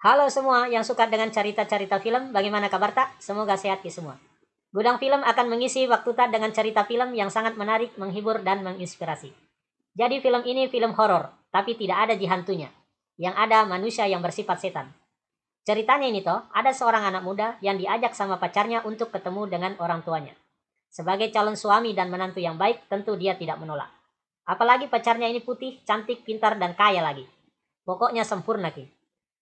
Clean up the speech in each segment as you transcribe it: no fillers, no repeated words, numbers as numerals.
Halo semua yang suka dengan cerita-cerita film, bagaimana kabar tak? Semoga sehat ya semua. Gudang Film akan mengisi waktu tak dengan cerita film yang sangat menarik, menghibur, dan menginspirasi. Jadi film ini film horor, tapi tidak ada hantunya. Yang ada manusia yang bersifat setan. Ceritanya ini toh, ada seorang anak muda yang diajak sama pacarnya untuk ketemu dengan orang tuanya. Sebagai calon suami dan menantu yang baik, tentu dia tidak menolak. Apalagi pacarnya ini putih, cantik, pintar, dan kaya lagi. Pokoknya sempurna ki.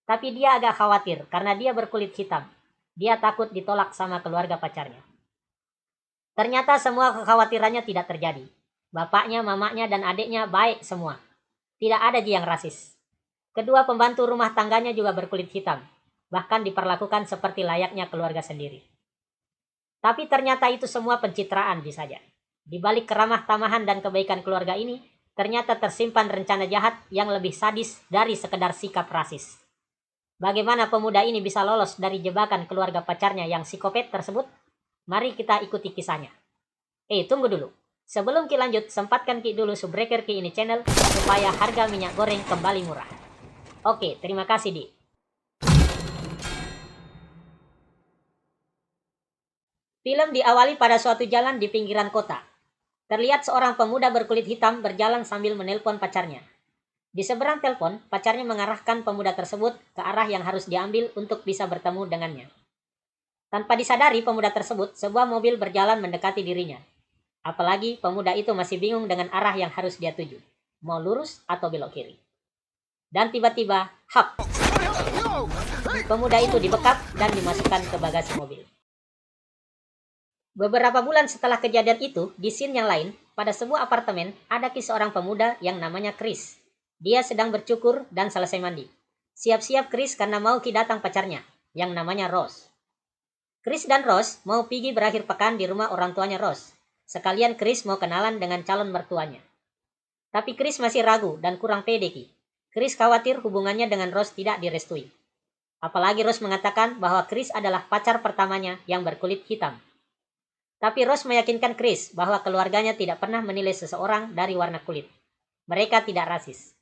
Tapi dia agak khawatir karena dia berkulit hitam. Dia takut ditolak sama keluarga pacarnya. Ternyata semua kekhawatirannya tidak terjadi. Bapaknya, mamanya, dan adiknya baik semua. Tidak ada yang rasis. Kedua pembantu rumah tangganya juga berkulit hitam. Bahkan diperlakukan seperti layaknya keluarga sendiri. Tapi ternyata itu semua pencitraan saja. Di balik keramah tamahan dan kebaikan keluarga ini, ternyata tersimpan rencana jahat yang lebih sadis dari sekedar sikap rasis. Bagaimana pemuda ini bisa lolos dari jebakan keluarga pacarnya yang psikopat tersebut? Mari kita ikuti kisahnya. Tunggu dulu. Sebelum Ki lanjut, sempatkan Ki dulu subbreaker Ki ini channel supaya harga minyak goreng kembali murah. Oke, terima kasih Di. Film diawali pada suatu jalan di pinggiran kota. Terlihat seorang pemuda berkulit hitam berjalan sambil menelpon pacarnya. Di seberang telepon, pacarnya mengarahkan pemuda tersebut ke arah yang harus diambil untuk bisa bertemu dengannya. Tanpa disadari pemuda tersebut, sebuah mobil berjalan mendekati dirinya. Apalagi pemuda itu masih bingung dengan arah yang harus dia tuju. Mau lurus atau belok kiri. Dan tiba-tiba, hap! Pemuda itu dibekap dan dimasukkan ke bagasi mobil. Beberapa bulan setelah kejadian itu, di scene yang lain, pada sebuah apartemen, ada seorang pemuda yang namanya Chris. Dia sedang bercukur dan selesai mandi. Siap-siap Chris karena mau datang pacarnya, yang namanya Rose. Chris dan Rose mau pergi berakhir pekan di rumah orang tuanya Rose. Sekalian Chris mau kenalan dengan calon mertuanya. Tapi Chris masih ragu dan kurang pede ki. Chris khawatir hubungannya dengan Rose tidak direstui. Apalagi Rose mengatakan bahwa Chris adalah pacar pertamanya yang berkulit hitam. Tapi Rose meyakinkan Chris bahwa keluarganya tidak pernah menilai seseorang dari warna kulit. Mereka tidak rasis.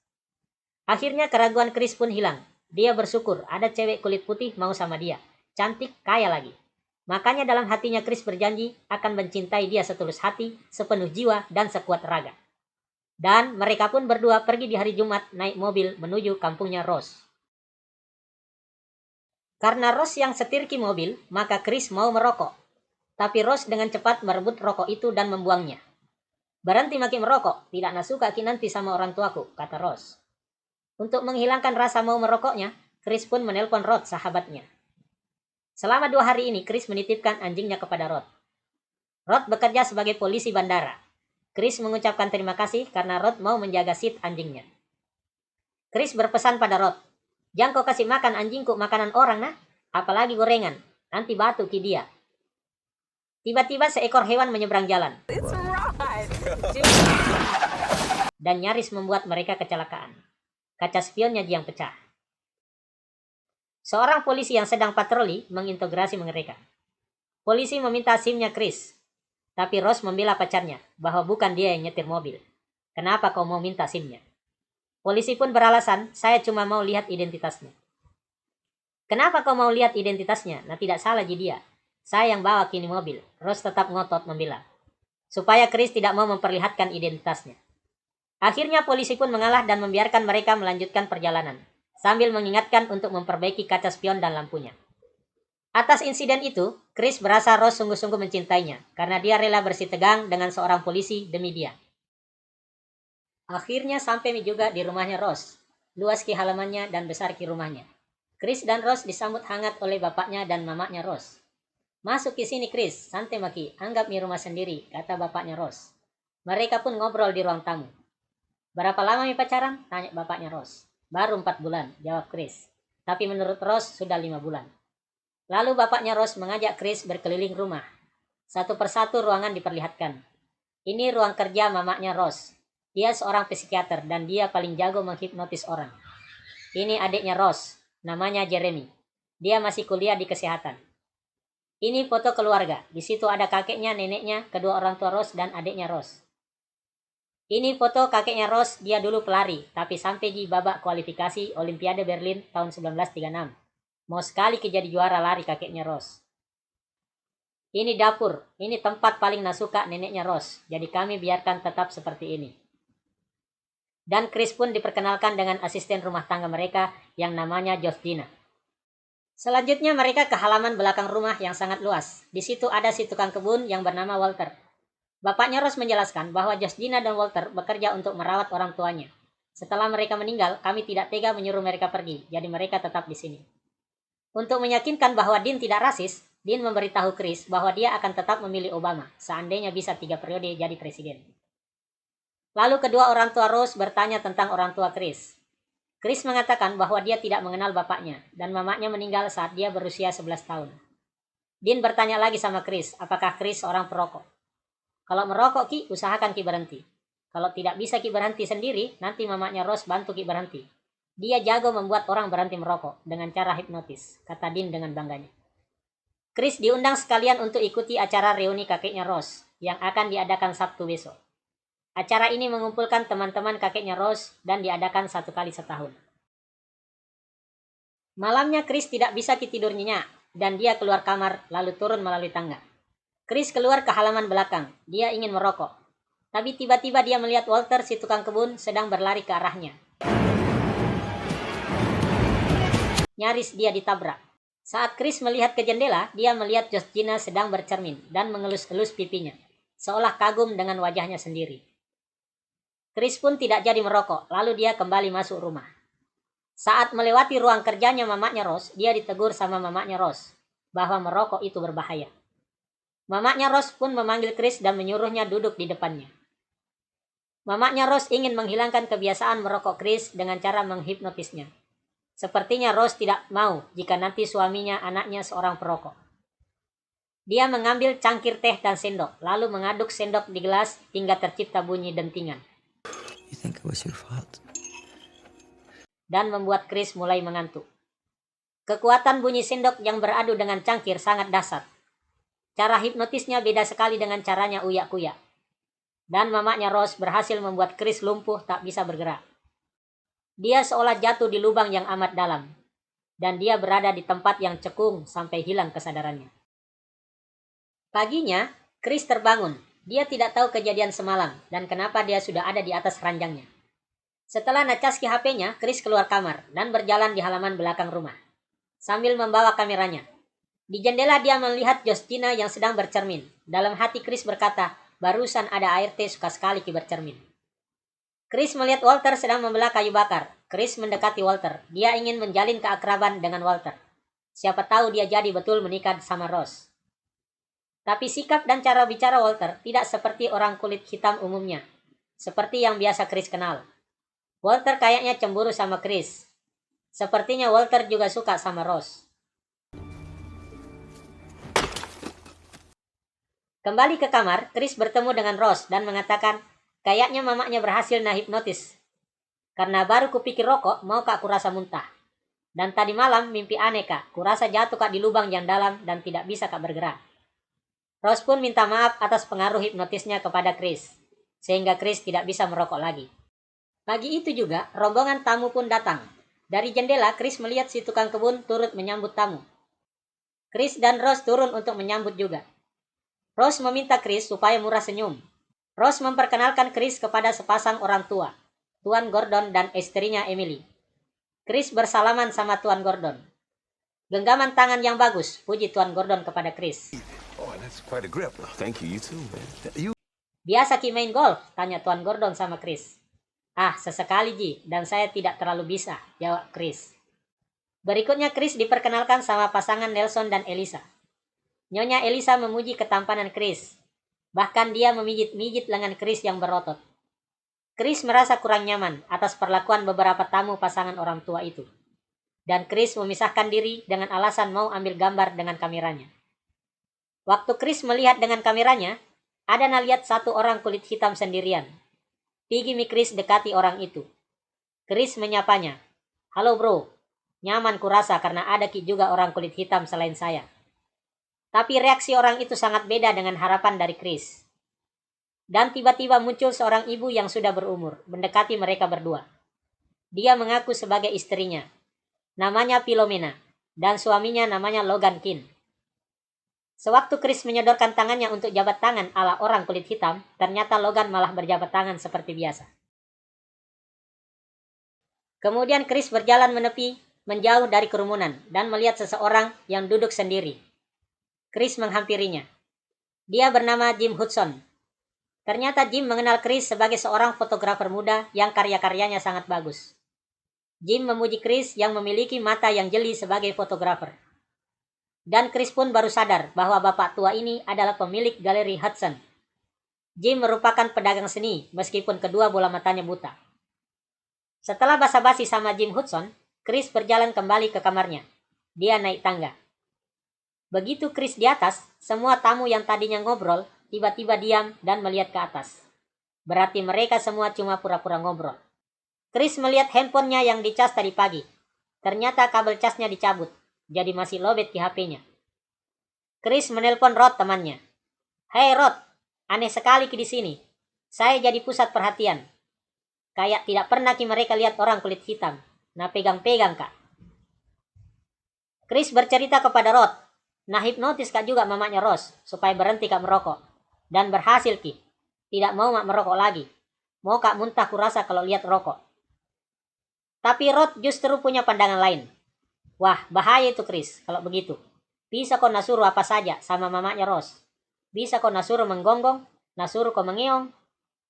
Akhirnya keraguan Chris pun hilang. Dia bersyukur ada cewek kulit putih mau sama dia. Cantik, kaya lagi. Makanya dalam hatinya Chris berjanji akan mencintai dia setulus hati, sepenuh jiwa, dan sekuat raga. Dan mereka pun berdua pergi di hari Jumat naik mobil menuju kampungnya Rose. Karena Rose yang setir ki mobil, maka Chris mau merokok. Tapi Rose dengan cepat merebut rokok itu dan membuangnya. Berhenti makin merokok, tidak nasuka ki nanti sama orang tuaku, kata Rose. Untuk menghilangkan rasa mau merokoknya, Chris pun menelpon Rod, sahabatnya. Selama 2 hari ini, Chris menitipkan anjingnya kepada Rod. Rod bekerja sebagai polisi bandara. Chris mengucapkan terima kasih karena Rod mau menjaga seat anjingnya. Chris berpesan pada Rod, "Jangan kau kasih makan anjingku makanan orang nah, apalagi gorengan, nanti batuk ki dia." Tiba-tiba seekor hewan menyeberang jalan. Dan nyaris membuat mereka kecelakaan. Kaca spionnya yang pecah. Seorang polisi yang sedang patroli mengintegrasi mereka. Polisi meminta SIM-nya Chris. Tapi Rose membela pacarnya bahwa bukan dia yang nyetir mobil. Kenapa kau mau minta SIM-nya? Polisi pun beralasan, saya cuma mau lihat identitasnya. Kenapa kau mau lihat identitasnya? Nah tidak salah dia. Saya yang bawa kini mobil. Rose tetap ngotot membela. Supaya Chris tidak mau memperlihatkan identitasnya. Akhirnya polisi pun mengalah dan membiarkan mereka melanjutkan perjalanan, sambil mengingatkan untuk memperbaiki kaca spion dan lampunya. Atas insiden itu, Chris berasa Rose sungguh-sungguh mencintainya, karena dia rela bersitegang dengan seorang polisi demi dia. Akhirnya sampai juga di rumahnya Rose. Luas ki halamannya dan besar ki rumahnya. Chris dan Rose disambut hangat oleh bapaknya dan mamanya Rose. "Masuk ke sini Chris, santai maki, anggap mi rumah sendiri," kata bapaknya Rose. Mereka pun ngobrol di ruang tamu. "Berapa lama mi pacaran?" tanya bapaknya Rose. "Baru 4 bulan, jawab Chris. Tapi menurut Rose sudah 5 bulan. Lalu bapaknya Rose mengajak Chris berkeliling rumah. Satu persatu ruangan diperlihatkan. Ini ruang kerja mamanya Rose. Dia seorang psikiater dan dia paling jago menghipnotis orang. Ini adiknya Rose, namanya Jeremy. Dia masih kuliah di kesehatan. Ini foto keluarga. Di situ ada kakeknya, neneknya, kedua orang tua Rose dan adiknya Rose. Ini foto kakeknya Rose, dia dulu pelari, tapi sampai di babak kualifikasi Olimpiade Berlin tahun 1936. Mau sekali ke jadi juara lari kakeknya Rose. Ini dapur, ini tempat paling nasuka neneknya Rose, jadi kami biarkan tetap seperti ini. Dan Chris pun diperkenalkan dengan asisten rumah tangga mereka yang namanya Georgina. Selanjutnya mereka ke halaman belakang rumah yang sangat luas. Di situ ada si tukang kebun yang bernama Walter. Bapaknya Rose menjelaskan bahwa Georgina dan Walter bekerja untuk merawat orang tuanya. Setelah mereka meninggal, kami tidak tega menyuruh mereka pergi, jadi mereka tetap di sini. Untuk meyakinkan bahwa Dean tidak rasis, Dean memberitahu Chris bahwa dia akan tetap memilih Obama, seandainya bisa 3 periode jadi presiden. Lalu kedua orang tua Rose bertanya tentang orang tua Chris. Chris mengatakan bahwa dia tidak mengenal bapaknya, dan mamanya meninggal saat dia berusia 11 tahun. Dean bertanya lagi sama Chris, apakah Chris seorang perokok. Kalau merokok Ki, usahakan Ki berhenti. Kalau tidak bisa Ki berhenti sendiri, nanti mamanya Rose bantu Ki berhenti. Dia jago membuat orang berhenti merokok dengan cara hipnotis, kata Dean dengan bangganya. Chris diundang sekalian untuk ikuti acara reuni kakeknya Rose yang akan diadakan Sabtu besok. Acara ini mengumpulkan teman-teman kakeknya Rose dan diadakan 1 kali setahun. Malamnya Chris tidak bisa tidur nyenyak dan dia keluar kamar lalu turun melalui tangga. Chris keluar ke halaman belakang. Dia ingin merokok. Tapi tiba-tiba dia melihat Walter si tukang kebun sedang berlari ke arahnya. Nyaris dia ditabrak. Saat Chris melihat ke jendela, dia melihat Georgina sedang bercermin dan mengelus-elus pipinya, seolah kagum dengan wajahnya sendiri. Chris pun tidak jadi merokok, lalu dia kembali masuk rumah. Saat melewati ruang kerjanya mamanya Rose, dia ditegur sama mamanya Rose bahwa merokok itu berbahaya. Mamanya Rose pun memanggil Chris dan menyuruhnya duduk di depannya. Mamanya Rose ingin menghilangkan kebiasaan merokok Chris dengan cara menghipnotisnya. Sepertinya Rose tidak mau jika nanti suaminya anaknya seorang perokok. Dia mengambil cangkir teh dan sendok, lalu mengaduk sendok di gelas hingga tercipta bunyi dentingan. You think it was your fault? Dan membuat Chris mulai mengantuk. Kekuatan bunyi sendok yang beradu dengan cangkir sangat dahsyat. Cara hipnotisnya beda sekali dengan caranya uyak-kuyak. Dan mamanya Rose berhasil membuat Chris lumpuh tak bisa bergerak. Dia seolah jatuh di lubang yang amat dalam. Dan dia berada di tempat yang cekung sampai hilang kesadarannya. Paginya, Chris terbangun. Dia tidak tahu kejadian semalam dan kenapa dia sudah ada di atas ranjangnya. Setelah nacaski HP-nya, Chris keluar kamar dan berjalan di halaman belakang rumah, sambil membawa kameranya. Di jendela dia melihat Georgina yang sedang bercermin. Dalam hati Chris berkata, barusan ada ART suka sekali Ki bercermin. Chris melihat Walter sedang membelah kayu bakar. Chris mendekati Walter. Dia ingin menjalin keakraban dengan Walter. Siapa tahu dia jadi betul menikah sama Rose. Tapi sikap dan cara bicara Walter tidak seperti orang kulit hitam umumnya, seperti yang biasa Chris kenal. Walter kayaknya cemburu sama Chris. Sepertinya Walter juga suka sama Rose. Kembali ke kamar, Chris bertemu dengan Rose dan mengatakan, kayaknya mamanya berhasil hipnotis. Karena baru kupikir rokok, mau kak kurasa muntah. Dan tadi malam mimpi aneh kak, kurasa jatuh kak di lubang yang dalam dan tidak bisa kak bergerak. Rose pun minta maaf atas pengaruh hipnotisnya kepada Chris, sehingga Chris tidak bisa merokok lagi. Pagi itu juga, rombongan tamu pun datang. Dari jendela, Chris melihat si tukang kebun turut menyambut tamu. Chris dan Rose turun untuk menyambut juga. Rose meminta Chris supaya murah senyum. Rose memperkenalkan Chris kepada sepasang orang tua, Tuan Gordon dan istrinya Emily. Chris bersalaman sama Tuan Gordon. Genggaman tangan yang bagus, puji Tuan Gordon kepada Chris. Oh, that's quite a grip. Thank you, you too, man. Biasa Ki main golf? Tanya Tuan Gordon sama Chris. Ah, sesekali Ji, dan saya tidak terlalu bisa, jawab Chris. Berikutnya Chris diperkenalkan sama pasangan Nelson dan Elisa. Nyonya Elisa memuji ketampanan Chris. Bahkan dia memijit-mijit lengan Chris yang berotot. Chris merasa kurang nyaman atas perlakuan beberapa tamu pasangan orang tua itu. Dan Chris memisahkan diri dengan alasan mau ambil gambar dengan kameranya. Waktu Chris melihat dengan kameranya, ada lihat satu orang kulit hitam sendirian. Pigi Chris dekati orang itu. Chris menyapanya. Halo bro, nyaman kurasa karena ada Ki juga orang kulit hitam selain saya. Tapi reaksi orang itu sangat beda dengan harapan dari Chris. Dan tiba-tiba muncul seorang ibu yang sudah berumur, mendekati mereka berdua. Dia mengaku sebagai istrinya. Namanya Philomena. dan suaminya namanya Logan Kin. Sewaktu Chris menyodorkan tangannya untuk jabat tangan ala orang kulit hitam, ternyata Logan malah berjabat tangan seperti biasa. Kemudian Chris berjalan menepi, menjauh dari kerumunan, dan melihat seseorang yang duduk sendiri. Chris menghampirinya. Dia bernama Jim Hudson. Ternyata Jim mengenal Chris sebagai seorang fotografer muda yang karya-karyanya sangat bagus. Jim memuji Chris yang memiliki mata yang jeli sebagai fotografer. Dan Chris pun baru sadar bahwa bapak tua ini adalah pemilik galeri Hudson. Jim merupakan pedagang seni meskipun kedua bola matanya buta. Setelah basa-basi sama Jim Hudson, Chris berjalan kembali ke kamarnya. Dia naik tangga. Begitu Chris di atas, semua tamu yang tadinya ngobrol tiba-tiba diam dan melihat ke atas. Berarti mereka semua cuma pura-pura ngobrol. Chris melihat handphonenya yang dicas tadi pagi. Ternyata kabel casnya dicabut, jadi masih lowbat di HP-nya. Chris menelpon Rod temannya. "Hei Rod, aneh sekali di sini. Saya jadi pusat perhatian. Kayak tidak pernah mereka lihat orang kulit hitam. Nah pegang-pegang kak." Chris bercerita kepada Rod. Nah hipnotis kak juga mamanya Rose supaya berhenti kak merokok. Dan berhasil ki. Tidak mau mak merokok lagi. Mau kak muntah kurasa kalau lihat rokok. Tapi Rod justru punya pandangan lain. Wah bahaya itu Chris kalau begitu. Bisa kau nasuruh apa saja sama mamanya Rose. Bisa kau nasuruh menggonggong, nasuruh kau mengeong.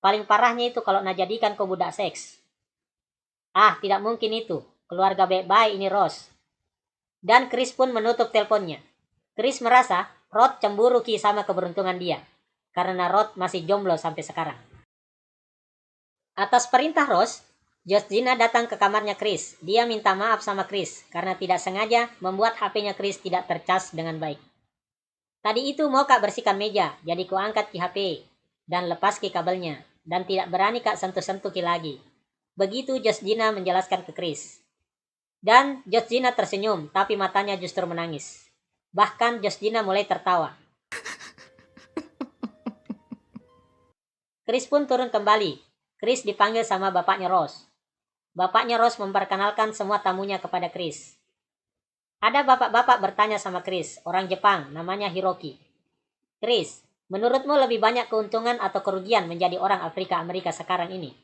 Paling parahnya itu kalau najadikan kau budak seks. Ah, tidak mungkin itu. Keluarga baik-baik ini Rose. Dan Chris pun menutup teleponnya. Chris merasa Rod cemburu ki sama keberuntungan dia. Karena Rod masih jomblo sampai sekarang. Atas perintah Rose, Georgina datang ke kamarnya Chris. Dia minta maaf sama Chris karena tidak sengaja membuat HP-nya Chris tidak tercas dengan baik. Tadi itu mau kak bersihkan meja, jadi ku angkat ki HP dan lepas ki kabelnya. Dan tidak berani kak sentuh-sentuh ki lagi. Begitu Georgina menjelaskan ke Chris. Dan Georgina tersenyum, tapi matanya justru menangis. Bahkan Georgina mulai tertawa. Chris pun turun kembali. Chris dipanggil sama bapaknya Rose. Bapaknya Rose memperkenalkan semua tamunya kepada Chris. Ada bapak-bapak bertanya sama Chris, orang Jepang, namanya Hiroki. "Chris, menurutmu lebih banyak keuntungan atau kerugian menjadi orang Afrika Amerika sekarang ini?"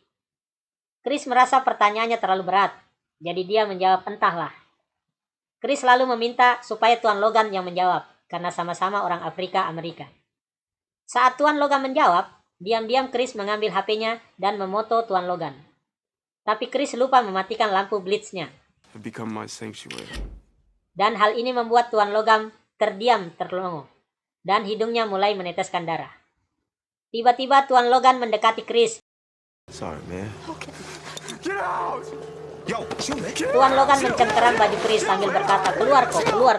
Chris merasa pertanyaannya terlalu berat, jadi dia menjawab entahlah. Chris lalu meminta supaya Tuan Logan yang menjawab, karena sama-sama orang Afrika Amerika. Saat Tuan Logan menjawab, diam-diam Chris mengambil HP-nya dan memoto Tuan Logan. Tapi Chris lupa mematikan lampu blitz-nya. Become my sanctuary. Dan hal ini membuat Tuan Logan terdiam terlongo. Dan hidungnya mulai meneteskan darah. Tiba-tiba Tuan Logan mendekati Chris. Sorry, man. Okay. Get out! Yo, shoot, man. Tuan Logan mencengkeram baju Chris sambil berkata, keluar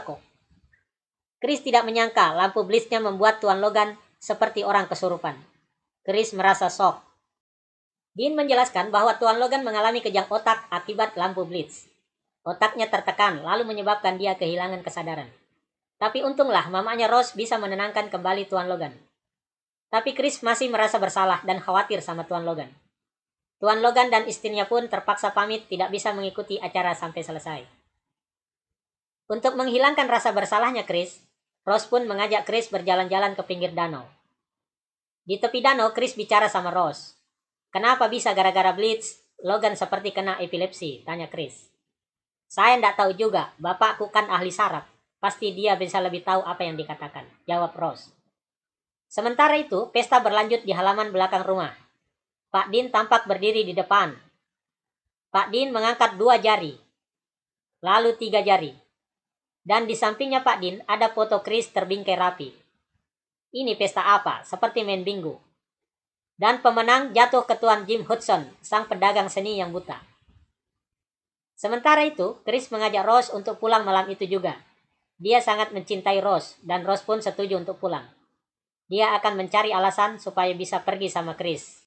kok. Chris tidak menyangka lampu blitz-nya membuat Tuan Logan seperti orang kesurupan. Chris merasa shock. Dean menjelaskan bahwa Tuan Logan mengalami kejang otak akibat lampu blitz. Otaknya tertekan, lalu menyebabkan dia kehilangan kesadaran. Tapi untunglah mamanya Rose bisa menenangkan kembali Tuan Logan. Tapi Chris masih merasa bersalah dan khawatir sama Tuan Logan. Tuan Logan dan istrinya pun terpaksa pamit tidak bisa mengikuti acara sampai selesai. Untuk menghilangkan rasa bersalahnya Chris, Rose pun mengajak Chris berjalan-jalan ke pinggir danau. Di tepi danau, Chris bicara sama Rose. "Kenapa bisa gara-gara blitz, Logan seperti kena epilepsi?" tanya Chris. "Saya tidak tahu juga, bapakku kan ahli saraf. Pasti dia bisa lebih tahu apa yang dikatakan," jawab Rose. Sementara itu, pesta berlanjut di halaman belakang rumah. Pak Dean tampak berdiri di depan. Pak Dean mengangkat 2 jari, lalu 3 jari. Dan di sampingnya Pak Dean ada foto Chris terbingkai rapi. Ini pesta apa? Seperti main bingo. Dan pemenang jatuh ke Tuan Jim Hudson, sang pedagang seni yang buta. Sementara itu, Chris mengajak Rose untuk pulang malam itu juga. Dia sangat mencintai Rose, dan Rose pun setuju untuk pulang. Dia akan mencari alasan supaya bisa pergi sama Chris.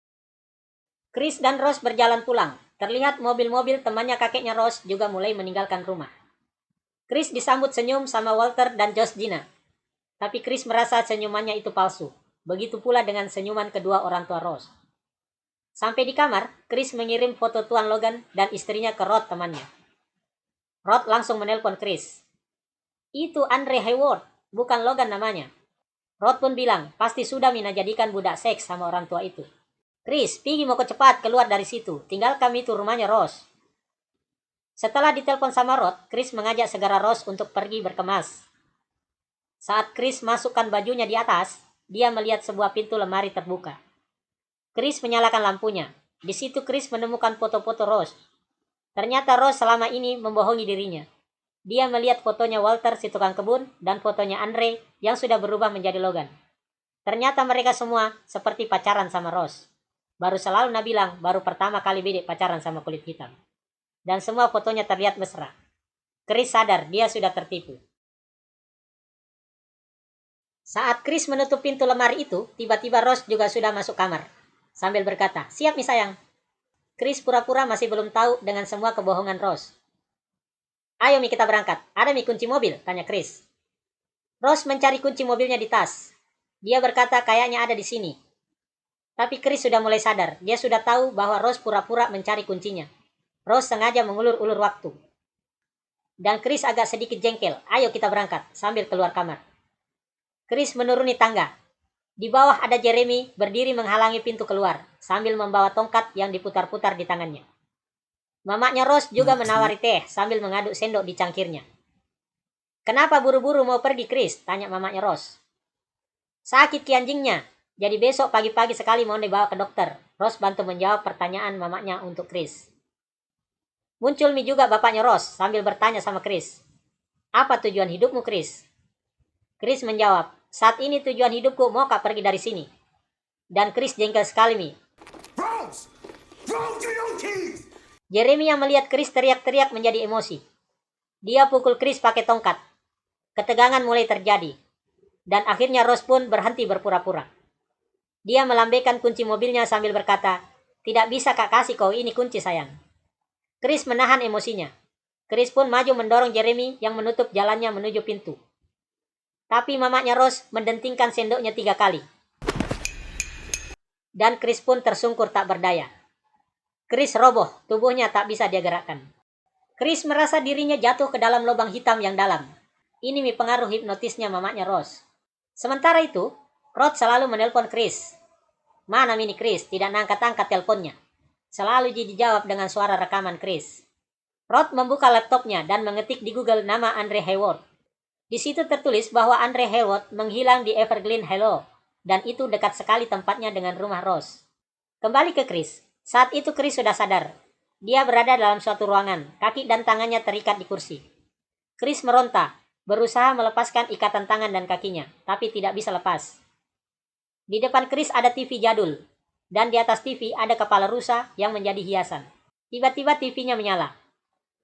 Chris dan Rose berjalan pulang. Terlihat mobil-mobil temannya kakeknya Rose juga mulai meninggalkan rumah. Chris disambut senyum sama Walter dan Georgina. Tapi Chris merasa senyumannya itu palsu. Begitu pula dengan senyuman kedua orang tua Rose. Sampai di kamar, Chris mengirim foto Tuan Logan dan istrinya ke Rod temannya. Rod langsung menelpon Chris. Itu Andre Hayward, bukan Logan namanya. Rod pun bilang, pasti sudah Mina jadikan budak seks sama orang tua itu. Chris, pergi mau cepat keluar dari situ. Tinggal kami itu rumahnya Ross. Setelah ditelepon sama Rod, Chris mengajak segera Ross untuk pergi berkemas. Saat Chris masukkan bajunya di atas, dia melihat sebuah pintu lemari terbuka. Chris menyalakan lampunya. Di situ Chris menemukan foto-foto Ross. Ternyata Ross selama ini membohongi dirinya. Dia melihat fotonya Walter si tukang kebun dan fotonya Andre yang sudah berubah menjadi Logan. Ternyata mereka semua seperti pacaran sama Ross. Baru selalu bilang baru pertama kali Bede pacaran sama kulit hitam. Dan semua fotonya terlihat mesra. Chris sadar dia sudah tertipu. Saat Chris menutup pintu lemari itu, tiba-tiba Ross juga sudah masuk kamar. Sambil berkata, "Siap nih sayang." Chris pura-pura masih belum tahu dengan semua kebohongan Ross. "Ayo Mi kita berangkat. Ada Mi kunci mobil?" tanya Chris. Ross mencari kunci mobilnya di tas. Dia berkata kayaknya ada di sini. Tapi Chris sudah mulai sadar. Dia sudah tahu bahwa Ross pura-pura mencari kuncinya. Ross sengaja mengulur-ulur waktu. Dan Chris agak sedikit jengkel. "Ayo kita berangkat," sambil keluar kamar. Chris menuruni tangga. Di bawah ada Jeremy berdiri menghalangi pintu keluar, sambil membawa tongkat yang diputar-putar di tangannya. Mamanya Ross juga menawari teh sambil mengaduk sendok di cangkirnya. "Kenapa buru-buru mau pergi, Chris?" tanya mamanya Ross. "Sakit ki anjingnya, jadi besok pagi-pagi sekali mau dibawa ke dokter." Ross bantu menjawab pertanyaan mamanya untuk Chris. Muncul Mi juga bapaknya Ross sambil bertanya sama Chris. "Apa tujuan hidupmu, Chris?" Chris menjawab, "Saat ini tujuan hidupku mau pergi dari sini." Dan Chris jengkel sekali Mi. Rose! Rose, you know keys! Jeremy yang melihat Chris teriak-teriak menjadi emosi. Dia pukul Chris pakai tongkat. Ketegangan mulai terjadi. Dan akhirnya Ross pun berhenti berpura-pura. Dia melambaikan kunci mobilnya sambil berkata, "Tidak bisa Kak kasih kau ini kunci sayang." Chris menahan emosinya. Chris pun maju mendorong Jeremy yang menutup jalannya menuju pintu. Tapi mamanya Ross mendentingkan sendoknya 3 kali. Dan Chris pun tersungkur tak berdaya. Chris roboh, tubuhnya tak bisa dia gerakkan. Chris merasa dirinya jatuh ke dalam lubang hitam yang dalam. Ini pengaruh hipnotisnya mamanya Ross. Sementara itu, Rod selalu menelpon Chris. "Mana Mini Chris?" Tidak angkat-angkat teleponnya. Selalu dijawab dengan suara rekaman Chris. Rod membuka laptopnya dan mengetik di Google nama Andre Hayward. Di situ tertulis bahwa Andre Hayward menghilang di Evergreen Hollow, dan itu dekat sekali tempatnya dengan rumah Ross. Kembali ke Chris. Saat itu Chris sudah sadar. Dia berada dalam suatu ruangan, kaki dan tangannya terikat di kursi. Chris meronta, berusaha melepaskan ikatan tangan dan kakinya, tapi tidak bisa lepas. Di depan Chris ada TV jadul, dan di atas TV ada kepala rusa yang menjadi hiasan. Tiba-tiba TV-nya menyala.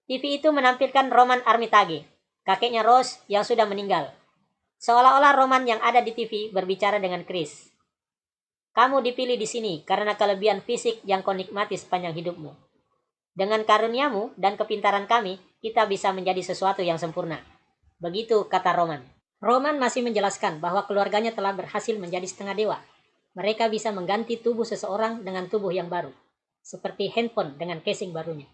TV itu menampilkan Roman Armitage, kakeknya Ross yang sudah meninggal. Seolah-olah Roman yang ada di TV berbicara dengan Chris. "Kamu dipilih di sini karena kelebihan fisik yang kau nikmati sepanjang hidupmu. Dengan karuniamu dan kepintaran kami, kita bisa menjadi sesuatu yang sempurna." Begitu kata Roman. Roman masih menjelaskan bahwa keluarganya telah berhasil menjadi setengah dewa. Mereka bisa mengganti tubuh seseorang dengan tubuh yang baru. Seperti handphone dengan casing barunya.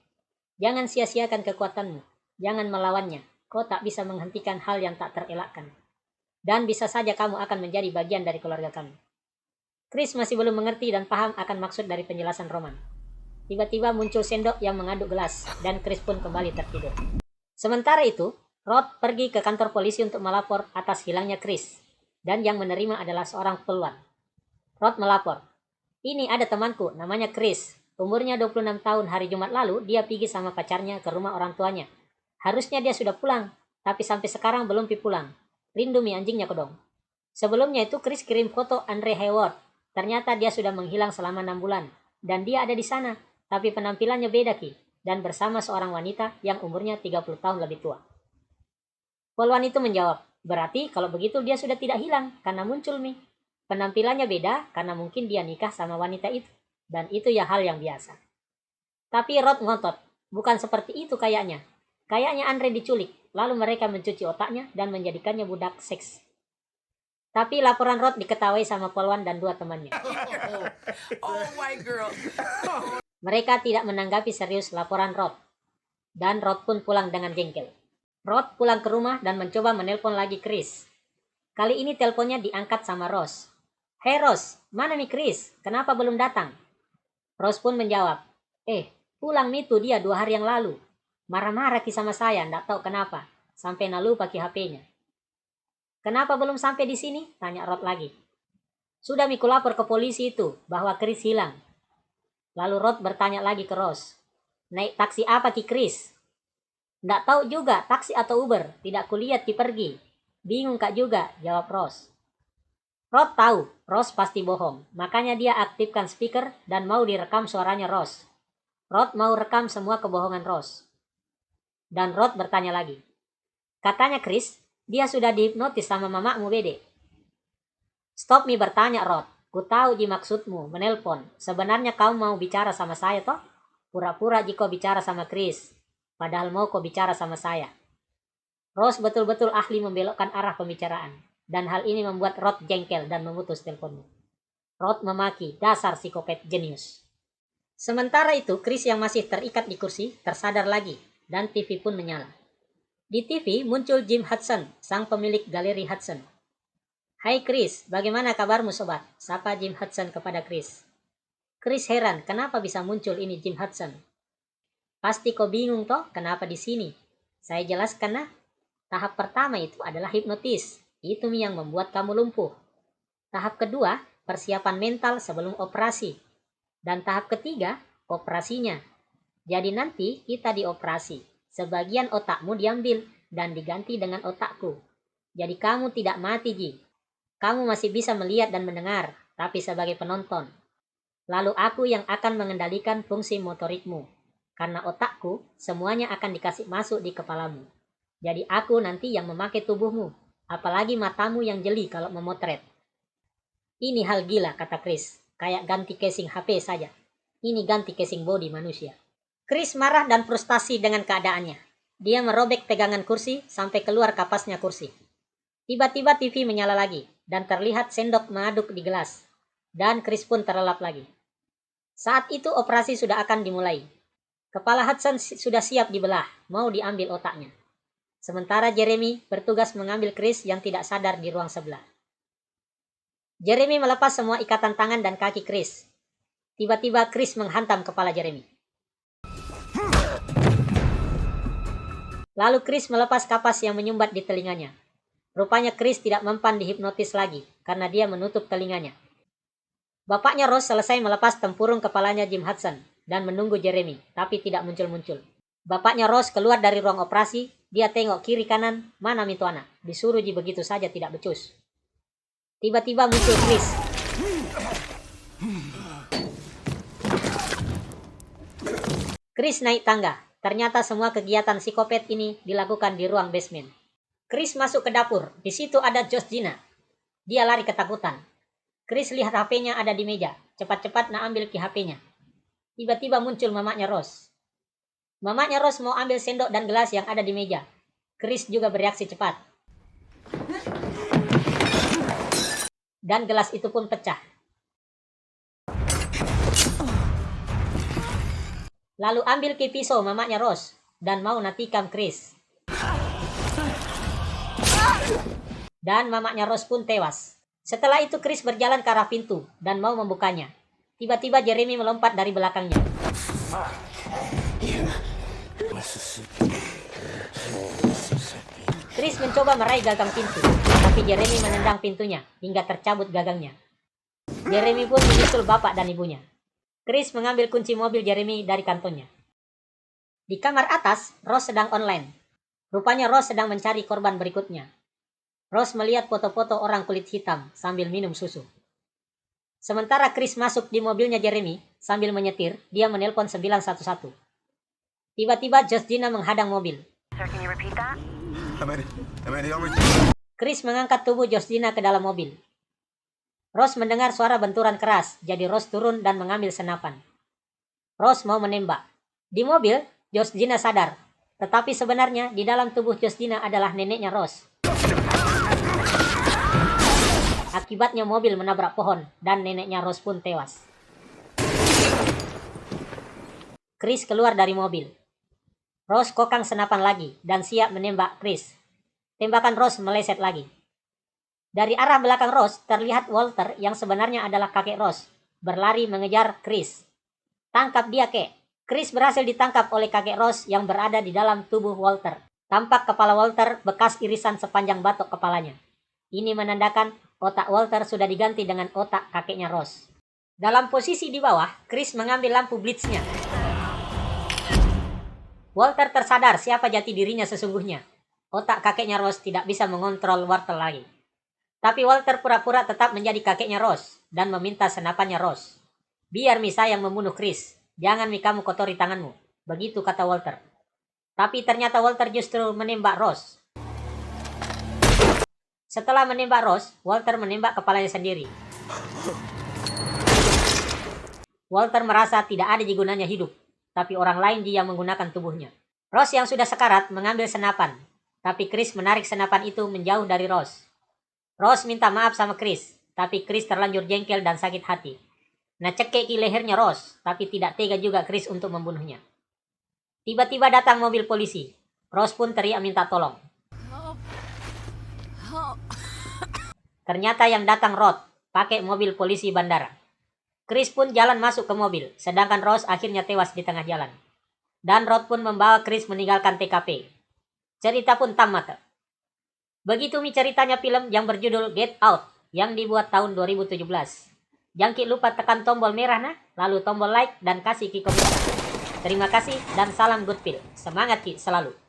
"Jangan sia-siakan kekuatanmu. Jangan melawannya. Kau tak bisa menghentikan hal yang tak terelakkan. Dan bisa saja kamu akan menjadi bagian dari keluarga kami." Chris masih belum mengerti dan paham akan maksud dari penjelasan Roman. Tiba-tiba muncul sendok yang mengaduk gelas, dan Chris pun kembali tertidur. Sementara itu, Rod pergi ke kantor polisi untuk melapor atas hilangnya Chris, dan yang menerima adalah seorang poluan. Rod melapor, "Ini ada temanku, namanya Chris. Umurnya 26 tahun, hari Jumat lalu dia pergi sama pacarnya ke rumah orang tuanya. Harusnya dia sudah pulang, tapi sampai sekarang belum pulang. Rindu mi anjingnya kodong." Sebelumnya itu Chris kirim foto Andre Hayward. Ternyata dia sudah menghilang selama 6 bulan, dan dia ada di sana, tapi penampilannya beda Ki, dan bersama seorang wanita yang umurnya 30 tahun lebih tua. Poluan itu menjawab, "Berarti kalau begitu dia sudah tidak hilang, karena muncul Mi. Penampilannya beda karena mungkin dia nikah sama wanita itu, dan itu ya hal yang biasa." Tapi Rod ngotot, "Bukan seperti itu kayaknya. Kayaknya Andre diculik, lalu mereka mencuci otaknya dan menjadikannya budak seks." Tapi laporan Rod diketahui sama Poluan dan 2 temannya. Oh, white girl. Mereka tidak menanggapi serius laporan Rod, dan Rod pun pulang dengan jengkel. Rod pulang ke rumah dan mencoba menelpon lagi Chris. Kali ini teleponnya diangkat sama Ross. "Hei Ross, mana nih Chris? Kenapa belum datang?" Ross pun menjawab, pulang nih tuh dia 2 hari yang lalu. Marah-marah sama saya, ndak tahu kenapa. Sampai nalu pakai HP-nya. "Kenapa belum sampai di sini?" tanya Rod lagi. "Sudah miku lapor ke polisi itu, bahwa Chris hilang." Lalu Rod bertanya lagi ke Ross. "Naik taksi apa ki Chris?" "Ndak tahu juga, taksi atau Uber. Tidak kulihat ki pergi." "Bingung kak juga," jawab Ross. Rod tahu Ross pasti bohong, makanya dia aktifkan speaker dan mau direkam suaranya Ross. Rod mau rekam semua kebohongan Ross. Dan Rod bertanya lagi. "Katanya Chris, dia sudah dihipnotis sama mamamu bede." "Stop mi bertanya Rod. Ku tahu ji maksudmu menelpon. Sebenarnya kau mau bicara sama saya toh? Pura-pura jika bicara sama Chris. Padahal mau kau bicara sama saya." Ross betul-betul ahli membelokkan arah pembicaraan. Dan hal ini membuat Rod jengkel dan memutus teleponnya. Rod memaki, "Dasar psikopat jenius." Sementara itu, Chris yang masih terikat di kursi tersadar lagi. Dan TV pun menyala. Di TV muncul Jim Hudson, sang pemilik galeri Hudson. "Hai Chris, bagaimana kabarmu sobat?" sapa Jim Hudson kepada Chris. Chris heran, kenapa bisa muncul ini Jim Hudson. "Pasti kau bingung toh, kenapa di sini? Saya jelaskan nah. Tahap pertama itu adalah hipnotis. Itu yang membuat kamu lumpuh. Tahap kedua, persiapan mental sebelum operasi. Dan tahap ketiga, operasinya. Jadi nanti kita dioperasi. Sebagian otakmu diambil dan diganti dengan otakku. Jadi kamu tidak mati, Ji. Kamu masih bisa melihat dan mendengar, tapi sebagai penonton. Lalu aku yang akan mengendalikan fungsi motorikmu. Karena otakku, semuanya akan dikasih masuk di kepalamu. Jadi aku nanti yang memakai tubuhmu. Apalagi matamu yang jeli kalau memotret." "Ini hal gila," kata Chris. "Kayak ganti casing HP saja. Ini ganti casing body manusia." Chris marah dan frustasi dengan keadaannya. Dia merobek pegangan kursi sampai keluar kapasnya kursi. Tiba-tiba TV menyala lagi, dan terlihat sendok mengaduk di gelas. Dan Chris pun terlelap lagi. Saat itu operasi sudah akan dimulai. Kepala Hudson sudah siap dibelah, mau diambil otaknya. Sementara Jeremy bertugas mengambil Chris yang tidak sadar di ruang sebelah. Jeremy melepas semua ikatan tangan dan kaki Chris. Tiba-tiba Chris menghantam kepala Jeremy. Lalu Chris melepas kapas yang menyumbat di telinganya. Rupanya Chris tidak mempan dihipnotis lagi, karena dia menutup telinganya. Bapaknya Ross selesai melepas tempurung kepalanya Jim Hudson, dan menunggu Jeremy, tapi tidak muncul-muncul. Bapaknya Ross keluar dari ruang operasi, dia tengok kiri kanan, mana itu anak, disuruh Ji begitu saja tidak becus. Tiba-tiba muncul Chris. Chris naik tangga. Ternyata semua kegiatan psikopat ini dilakukan di ruang basement. Chris masuk ke dapur. Di situ ada Georgina. Dia lari ketakutan. Chris lihat HP-nya ada di meja. Cepat-cepat nak ambil HP-nya. Tiba-tiba muncul mamanya Ross. Mamanya Ross mau ambil sendok dan gelas yang ada di meja. Chris juga bereaksi cepat. Dan gelas itu pun pecah. Lalu ambil pisau mamanya Ross dan mau natikam Chris. Dan mamanya Ross pun tewas. Setelah itu Chris berjalan ke arah pintu dan mau membukanya. Tiba-tiba Jeremy melompat dari belakangnya. Chris mencoba meraih gagang pintu, tapi Jeremy menendang pintunya hingga tercabut gagangnya. Jeremy pun menyusul bapak dan ibunya. Chris mengambil kunci mobil Jeremy dari kantongnya. Di kamar atas, Ross sedang online. Rupanya Ross sedang mencari korban berikutnya. Ross melihat foto-foto orang kulit hitam sambil minum susu. Sementara Chris masuk di mobilnya Jeremy, sambil menyetir, dia menelpon 911. Tiba-tiba Georgina menghadang mobil. Sir, can you repeat that? Chris mengangkat tubuh Georgina ke dalam mobil. Ross mendengar suara benturan keras, jadi Ross turun dan mengambil senapan. Ross mau menembak. Di mobil, Georgina sadar. Tetapi sebenarnya di dalam tubuh Georgina adalah neneknya Ross. Akibatnya mobil menabrak pohon dan neneknya Ross pun tewas. Chris keluar dari mobil. Rose kokang senapan lagi dan siap menembak Chris. Tembakan Rose meleset lagi. Dari arah belakang Rose terlihat Walter yang sebenarnya adalah kakek Rose berlari mengejar Chris. Tangkap dia, kek. Chris berhasil ditangkap oleh kakek Rose yang berada di dalam tubuh Walter. Tampak kepala Walter bekas irisan sepanjang batok kepalanya. Ini menandakan otak Walter sudah diganti dengan otak kakeknya Rose. Dalam posisi di bawah, Chris mengambil lampu blitznya. Walter tersadar siapa jati dirinya sesungguhnya. Otak kakeknya Rose tidak bisa mengontrol Walter lagi. Tapi Walter pura-pura tetap menjadi kakeknya Rose dan meminta senapannya Rose. Biar Misa yang membunuh Chris. Jangan kamu kotori tanganmu. Begitu kata Walter. Tapi ternyata Walter justru menembak Rose. Setelah menembak Rose, Walter menembak kepalanya sendiri. Walter merasa tidak ada gunanya hidup, tapi orang lain dia menggunakan tubuhnya. Rose yang sudah sekarat mengambil senapan, tapi Chris menarik senapan itu menjauh dari Rose. Rose minta maaf sama Chris, tapi Chris terlanjur jengkel dan sakit hati. Cekek di lehernya Rose, tapi tidak tega juga Chris untuk membunuhnya. Tiba-tiba datang mobil polisi. Rose pun teriak minta tolong. Ternyata yang datang Rod, pakai mobil polisi bandara. Chris pun jalan masuk ke mobil, sedangkan Rose akhirnya tewas di tengah jalan. Dan Rod pun membawa Chris meninggalkan TKP. Cerita pun tamat. Begitu ceritanya film yang berjudul Get Out, yang dibuat tahun 2017. Jangan lupa tekan tombol merah lalu tombol like dan kasih komentar. Terima kasih dan salam good feel. Semangat selalu.